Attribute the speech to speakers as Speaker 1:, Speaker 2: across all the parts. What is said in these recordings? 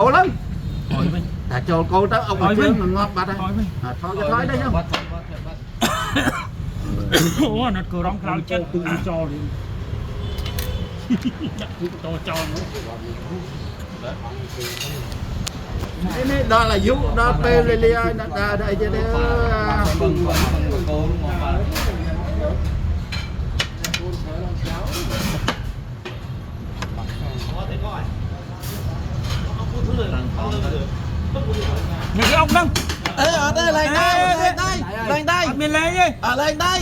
Speaker 1: Ồ lắm. Ta cho cô tới ông ở trên mình ngọt bạch thôi. Thôi cái thói đấy chứ.
Speaker 2: Ủa nó cười rong khao chết tự cho đi. Cho nữa.
Speaker 1: Này đó là vụ đó Pelia nó đây cho đấy.
Speaker 2: Những cái ông đâu?
Speaker 3: Ê, ở đây lên đây, lên đây.
Speaker 2: Mình lên đi.
Speaker 3: Ở lên đây.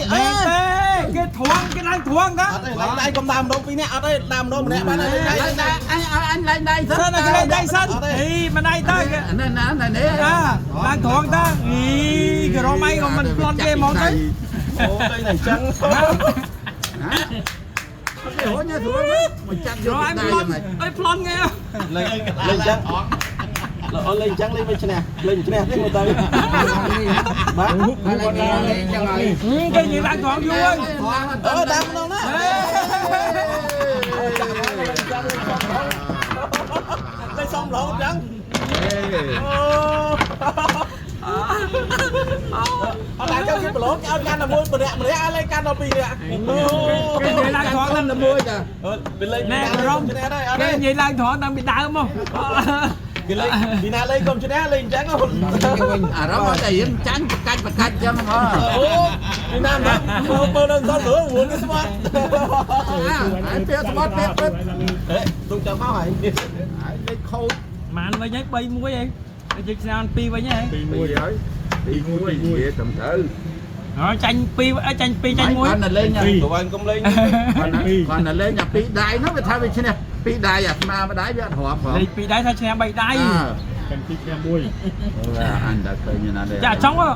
Speaker 2: Cái thuông, cái đang thuông đó.
Speaker 3: Ở đây lên đây không làm đâu, nè, ở đây làm đâu mà nè, lên đây.
Speaker 1: Anh lên đây sân.
Speaker 2: Sân là cái lên đây sân. Đi mà đây tới.
Speaker 1: Này nè.
Speaker 2: Đang thuông ta. Ý, cái đó may còn mình plon game món đấy.
Speaker 3: Ồ, đây này trắng.
Speaker 1: Cái hổ nha thua mình chặt vô
Speaker 2: anh
Speaker 1: đây
Speaker 2: plon. Ơi plon nghe.
Speaker 3: Lên trắng. Lên trắng lên trên nè, lên trên nè, thế người ta. Bác.
Speaker 2: Cái gì đang thuông vui.
Speaker 3: Đam đâu đó. Đây xong rồi trắng. Lại cho cái lỗ cái can là mua bữa nè ai lên can đâu bị nè.
Speaker 2: Cái gì đang thuông
Speaker 1: là mua kìa.
Speaker 2: Nè rong. Cái gì đang thuông đang bị đau không?
Speaker 3: Cái lên đi nào lên không chứ nè lên trắng không.
Speaker 1: À đó là gì trắng canh cho nó thôi.
Speaker 3: Ồ, đi nam đó. Mơ đơn sao nữa uống cái spot.
Speaker 1: Ai biết spot biết.
Speaker 3: Đấy, tôi cho máu hại.
Speaker 1: Ai khâu
Speaker 2: Mà anh mới nhắc bay mua gì? Cái chiếc xe anh pi vậy nhá.
Speaker 1: đi mua gì tầm thử.
Speaker 2: Rồi chanh pi chanh muối.
Speaker 1: Con là lên nha.
Speaker 3: Tụi anh cũng lên.
Speaker 1: Con là lên nhà pi đai nó phải thay vì thế này. Pi đai à mà đái biết họp hả?
Speaker 2: Pi đai thay xe bay đai.
Speaker 4: Cần tí xe muối.
Speaker 1: Anh đã khơi như nào đây.
Speaker 2: Chả trong á.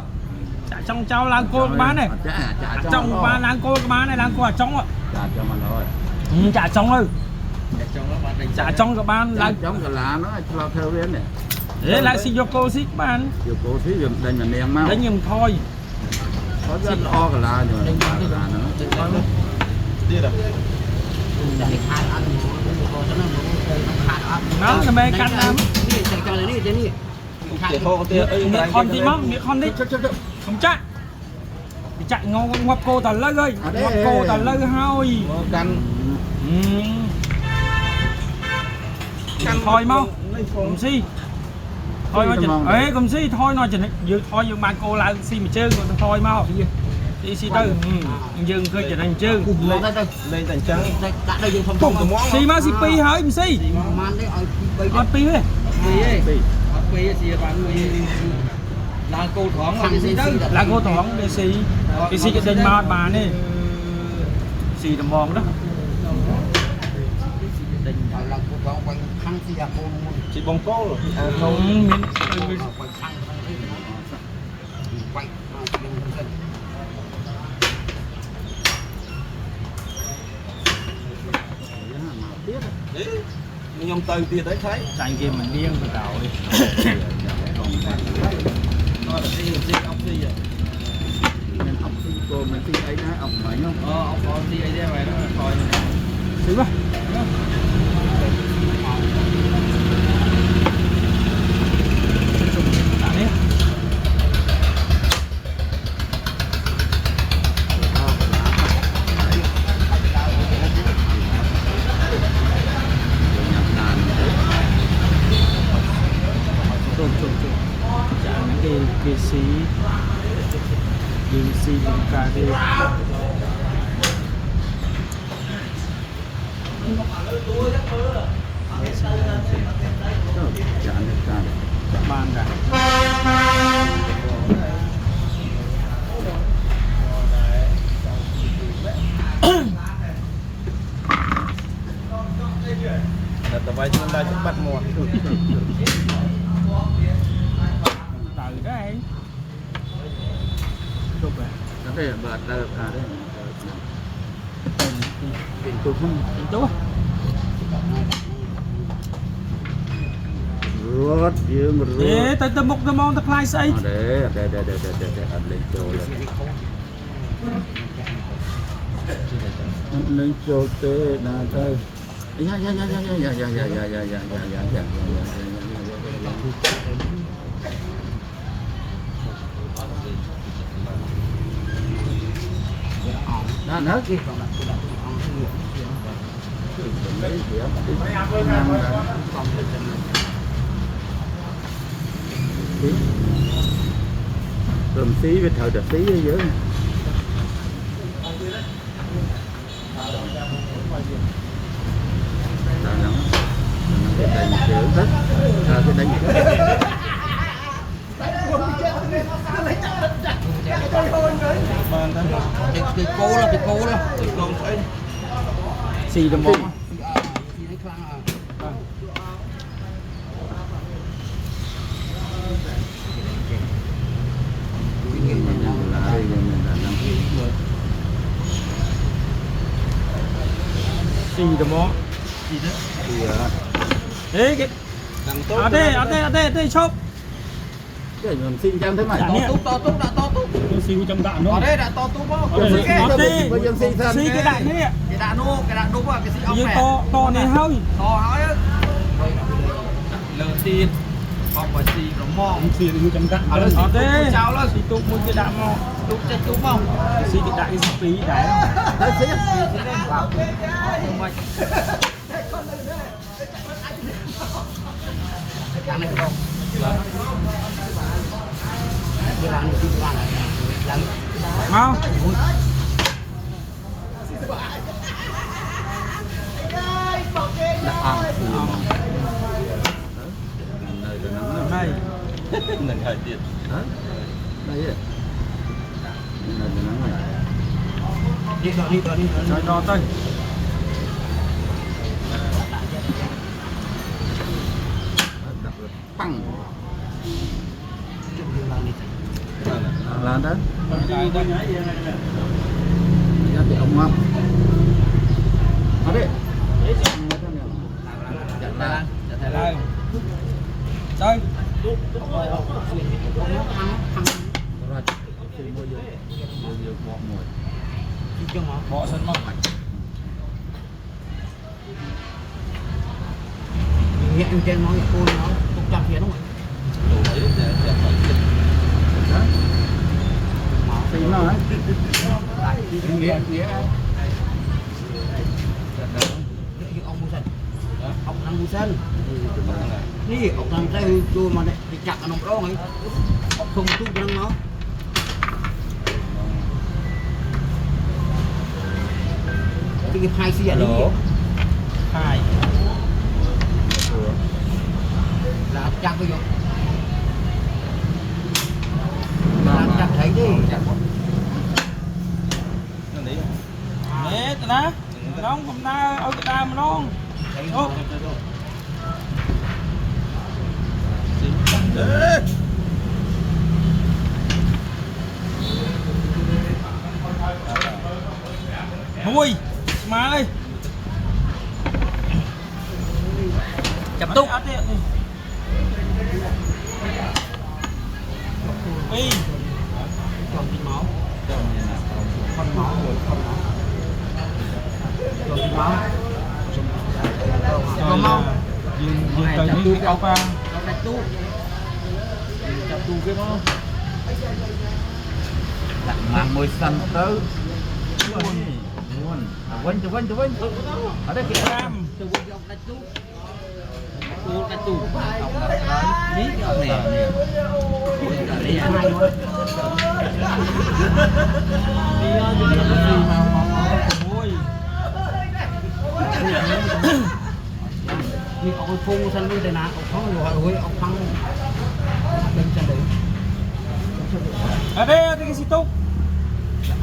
Speaker 2: Chả trong cháu lang cô bán này.
Speaker 1: Chả
Speaker 2: trong ba lang cô bán này lang cô ở trong á.
Speaker 1: Chả trong mà thôi.
Speaker 2: Chả trong ơi. Chả trong các bạn
Speaker 1: lang trong cái lá nó lo theo bên này.
Speaker 2: Đấy lại xin cho cô xích bạn.
Speaker 1: Vô cô xích giùm đây là nèm máu.
Speaker 2: Đấy nhưng thôi.
Speaker 1: Có rất o cái lá rồi. Lá nữa.
Speaker 3: Đi đâu?
Speaker 2: Nó là mê canh lắm. Miệng con đi mong, miệng con đi. Không chắc. Chạy ngoặc cô tờ lơi ơi. Ngoặc cô tờ lơi thôi.
Speaker 3: Canh.
Speaker 2: Thôi mau. Cùng si. Thôi mà chừng. Ê cùng si thôi nó chừng. Thôi nhưng mà cô lại si mà chơi thôi mau. Đi si tư. Dương khơi chừng anh chơi.
Speaker 3: Lên thành trắng.
Speaker 2: Si má si pi hả em si. Ở pi hết.
Speaker 4: Là cô thoáng là gì đó.
Speaker 2: Là cô thoáng để si. Cái si cái đinh mà bà nè. Si tầm bòn đó.
Speaker 3: Chị bông cô rồi.
Speaker 2: Không.
Speaker 3: Nhưng từ tia tới thấy
Speaker 2: Chạy kia mình điên rồi đầu đi.
Speaker 3: nó là đi ốc đi rồi.
Speaker 1: Nên ốc xí cô mình xí ấy đó ốc mấy không?
Speaker 3: Ốc con đi ấy ra ngoài đó thôi.
Speaker 2: Xíu quá. Đi. Cái xí dương xí dương cà đi ban cả
Speaker 3: là tụi bay chúng ta bắt mua.
Speaker 2: từ đấy chụp rồi
Speaker 1: đây là bật đây là đây tiền tôi không
Speaker 2: tiền tú
Speaker 1: rớt dương rớt
Speaker 2: để tới một cái món tập lai xây
Speaker 1: để anh lên chỗ lên chỗ tê là đây đó nữa kia tôm xí với thợ đập xí ở dưới cái đánh chữ hết cái đánh
Speaker 3: cái cô là
Speaker 2: xì đầm bông xì đầm bông đấy cái ở đây shop
Speaker 1: cái mình xin cho em thế này
Speaker 3: to túc
Speaker 4: Tôi siêu trong đạn nó.
Speaker 3: ở đây đã to túc không
Speaker 2: xì cái đại này
Speaker 3: cái đạn đúc vào cái xì ốc này
Speaker 2: to này hơi
Speaker 3: to hói á lờ tiền hoặc là xì nó mong
Speaker 4: Siêu trong đạn.
Speaker 3: ở đây cháo lên
Speaker 2: xì tụng một cái đại mò
Speaker 3: túc chết túc không
Speaker 2: xì cái đại xì phí đại
Speaker 1: đấy xí
Speaker 3: vào không mạnh cái này không
Speaker 2: mau đây
Speaker 3: nâng hơi tiền
Speaker 1: đây
Speaker 3: đi
Speaker 2: rồi đo tay
Speaker 1: bằng là đó giá thì ông không ở đây
Speaker 2: Thái Lan đây bỏ sân mong
Speaker 3: hiện trên nói cô nó cũng trăm tiền đúng không
Speaker 1: thì nó ấy
Speaker 3: ông mua sân ông đang mua sân đi ông đang tay tôi mà này thì chặt ở nông đó ấy ông không tu năng nó cái hai xì ở đây
Speaker 2: hai
Speaker 3: là chặt cái gì là chặt thấy đi
Speaker 2: nè ta nó không ta ở cái ta mà nó mui má ơi
Speaker 3: chập túc
Speaker 2: đi
Speaker 3: còn tí máu con máu còn tí máu
Speaker 2: còn mau dương tới tu cao pa
Speaker 3: chập tu cái đó
Speaker 1: đặt mà mùi xanh tới quên ở đây kìa
Speaker 2: cam
Speaker 3: từ quên dòng đặt tu ní cái này đi hai luôn đi ông phun sân đi đây nè ông phăng rồi ông phăng bên sân đấy
Speaker 2: ở đây cái gì tốt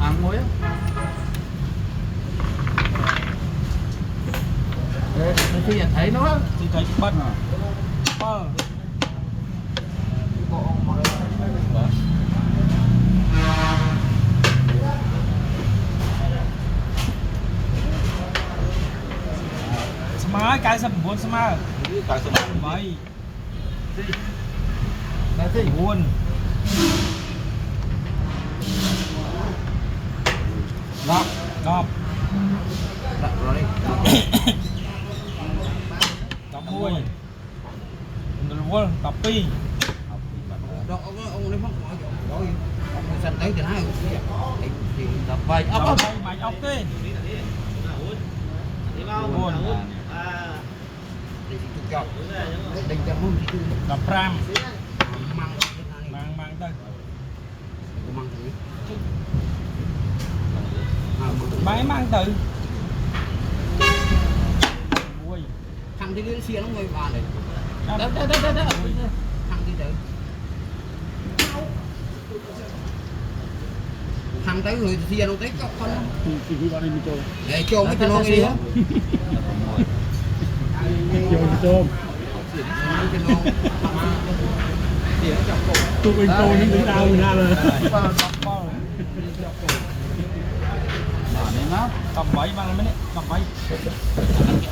Speaker 1: ăn muối á khi thấy nó
Speaker 2: thì thấy bật Smart cái sập buồn smart
Speaker 3: cái sân
Speaker 2: mấy
Speaker 1: cái gì
Speaker 2: buồn đọc đọc
Speaker 3: rồi
Speaker 2: đọc môi quân tập pi
Speaker 3: ดอกông này phong hỏi rồi ông mùi xanh tới thì hai thì
Speaker 1: tập bay ốc
Speaker 2: tập
Speaker 1: ốc
Speaker 2: bay mày ốc thế buồn
Speaker 3: thì chụp cho đánh cho mông thì
Speaker 2: tập ram
Speaker 3: mang
Speaker 2: mang tới
Speaker 3: mang thử
Speaker 2: máy mang từ ui
Speaker 3: thằng đi đến xe nó ngồi bàn này
Speaker 1: đó
Speaker 3: thằng đi tới thằng tới người xe nó tới cọc con
Speaker 4: thì quý bạn đi chơi
Speaker 3: để cho mấy cái nó đi á
Speaker 4: chơi tôm tụi mình tôi những đứng đau mình ra rồi
Speaker 1: này nó
Speaker 2: cầm bẫy mang mấy đấy cầm bẫy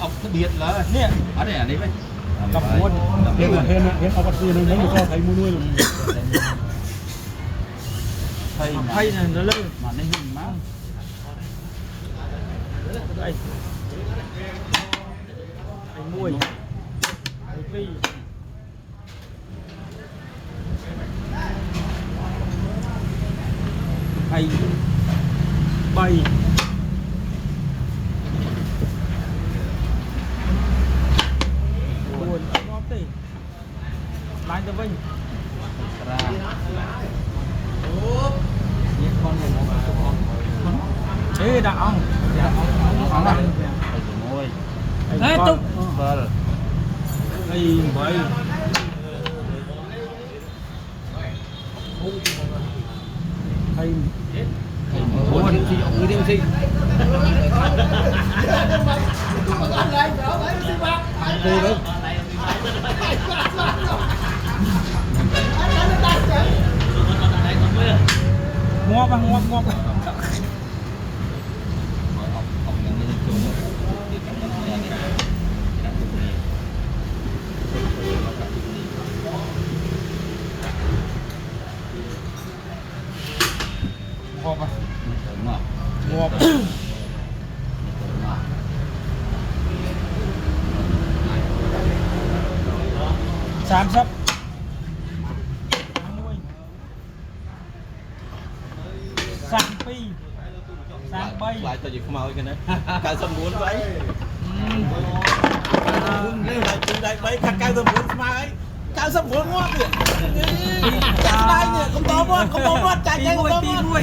Speaker 1: ốc nó biệt là
Speaker 2: nè
Speaker 1: ở đây đi mấy
Speaker 2: cầm buồn
Speaker 4: nhưng mà hênเอาปัตตีนึงแล้วก็ไทยมูนุ้ยเลย
Speaker 2: thay này nó lên
Speaker 1: mà nó hình má
Speaker 2: đây anh mui anh phi hay bay buồn ngóp đi lại cho vinh
Speaker 1: ra
Speaker 2: ê đạo ông
Speaker 1: không ăn ngồi
Speaker 2: ê tung
Speaker 1: vâng
Speaker 2: đây vậy hay
Speaker 3: buồn đi ông đi đi cô đâu
Speaker 2: ngóp ngóp ngóp ngóp sám sấp sang pi sang bay
Speaker 1: lại cho gì không màu cái này cả sâm muốn vậy đây là chuyện đây mấy cả cao sâm muốn mà ấy cao sâm muốn ngon kìa chạy đây nè không to quá chạy chạy không to quá